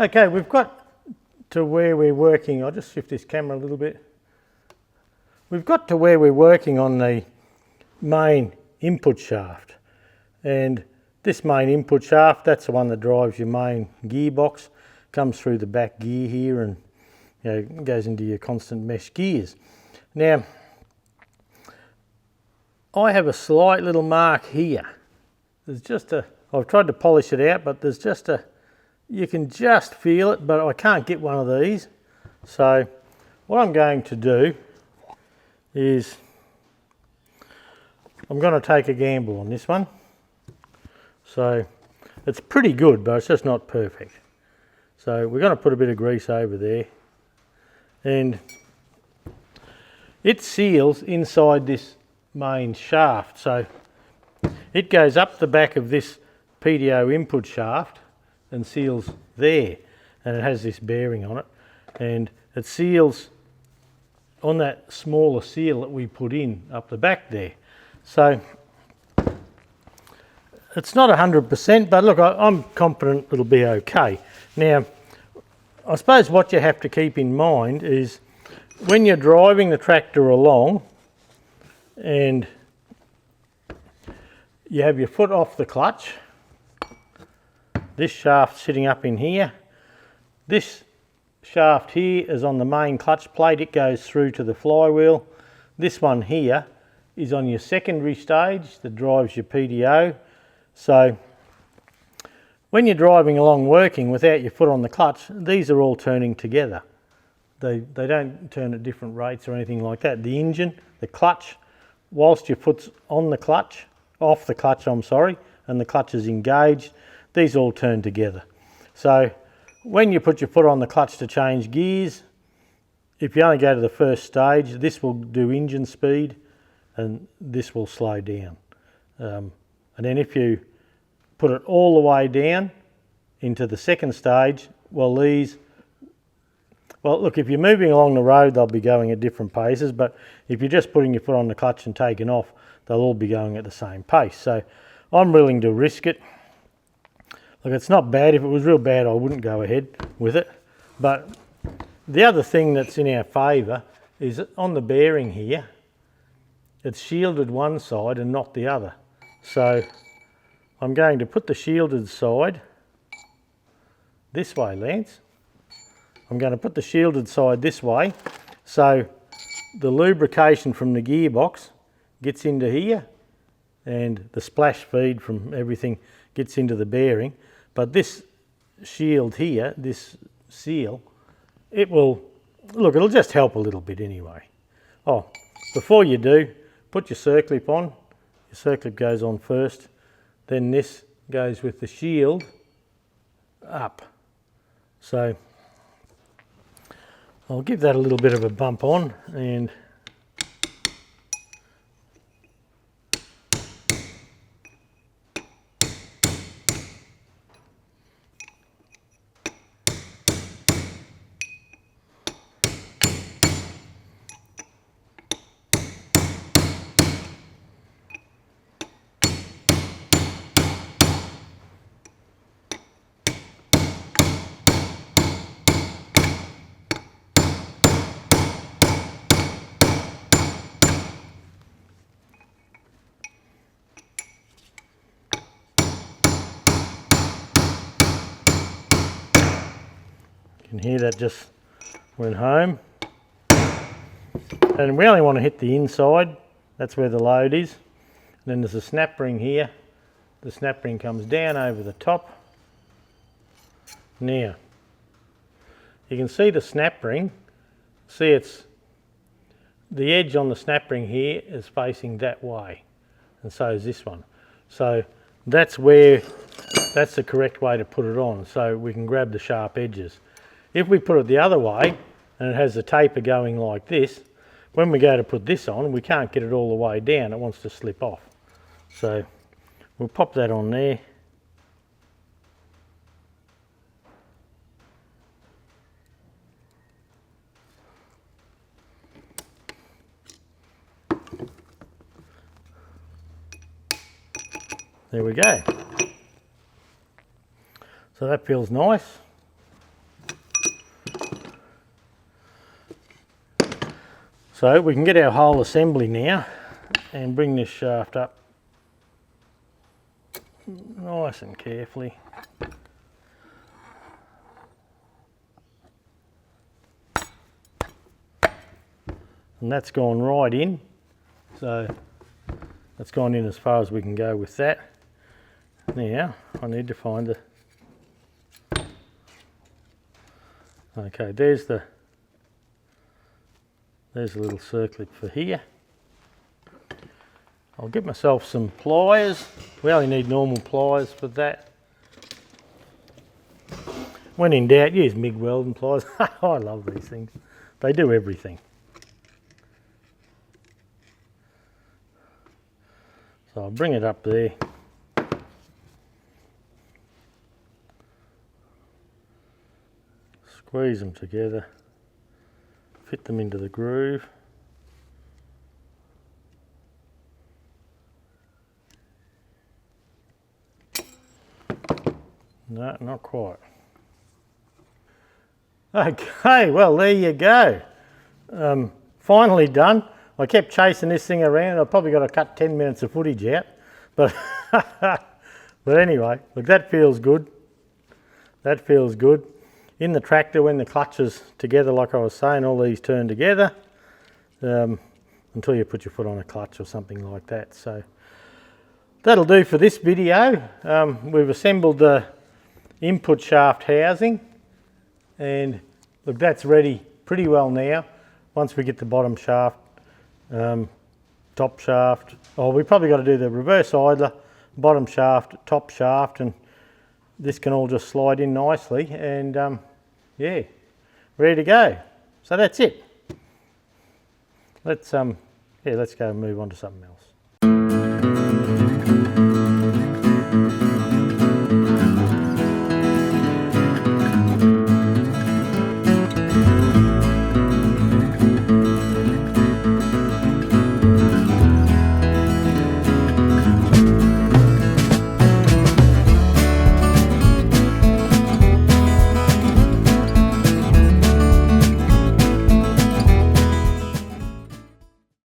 Okay, we've got to where we're working. I'll just shift this camera a little bit. We've got to where we're working on the main input shaft, and this main input shaft, that's the one that drives your main gearbox, comes through the back gear here and goes into your constant mesh gears. Now, I have a slight little mark here. There's just I've tried to polish it out, but there's just you can just feel it, but I can't get one of these. So what I'm going to do is I'm going to take a gamble on this one. So it's pretty good, but it's just not perfect. So we're going to put a bit of grease over there, and it seals inside this main shaft. So it goes up the back of this PDO input shaft and seals there, and it has this bearing on it, and it seals on that smaller seal that we put in up the back there. So it's not 100%, but look, I'm confident it'll be okay. Now, I suppose what you have to keep in mind is when you're driving the tractor along and you have your foot off the clutch, this shaft sitting up in here, this shaft here is on the main clutch plate, it goes through to the flywheel. This one here is on your secondary stage that drives your PDO. So when you're driving along working without your foot on the clutch, these are all turning together. They don't turn at different rates or anything like that. The engine, the clutch, whilst your foot's on the clutch, off the clutch, I'm sorry, and the clutch is engaged, these all turn together. So when you put your foot on the clutch to change gears, if you only go to the first stage, this will do engine speed and this will slow down. And then if you put it all the way down into the second stage, well look, if you're moving along the road, they'll be going at different paces, but if you're just putting your foot on the clutch and taking off, they'll all be going at the same pace. So I'm willing to risk it. Look, it's not bad. If it was real bad, I wouldn't go ahead with it. But the other thing that's in our favour is on the bearing here, it's shielded one side and not the other. So I'm going to put the shielded side this way, Lance. I'm going to put the shielded side this way, so the lubrication from the gearbox gets into here and the splash feed from everything gets into the bearing. But this shield here, this seal, it'll just help a little bit anyway. Oh, before you do, put your circlip on. Your circlip goes on first, then this goes with the shield up. So I'll give that a little bit of a bump on, and you can hear that just went home. And we only want to hit the inside, that's where the load is. And then there's a snap ring here. The snap ring comes down over the top. Now, you can see the snap ring. See, it's the edge on the snap ring here is facing that way, and so is this one. So that's the correct way to put it on, so we can grab the sharp edges. If we put it the other way and it has the taper going like this, when we go to put this on, we can't get it all the way down, it wants to slip off. So we'll pop that on there. There we go. So that feels nice. So we can get our whole assembly now and bring this shaft up nice and carefully. And that's gone right in, so that's gone in as far as we can go with that. Now I need to find the, okay, there's a little circlip for here. I'll get myself some pliers. We only need normal pliers for that. When in doubt, use MIG welding pliers. I love these things. They do everything. So I'll bring it up there. Squeeze them together. Fit them into the groove. No, not quite. Okay, well there you go. Finally done. I kept chasing this thing around. I've probably got to cut 10 minutes of footage out. But, but anyway, look, that feels good. That feels good. In the tractor, when the clutch is together, like I was saying, all these turn together until you put your foot on a clutch or something like that. So that'll do for this video. We've assembled the input shaft housing, and look, that's ready pretty well now. Once we get the bottom shaft, top shaft, we probably got to do the reverse idler, bottom shaft, top shaft, and this can all just slide in nicely, and yeah, ready to go. So that's it. Let's go and move on to something else.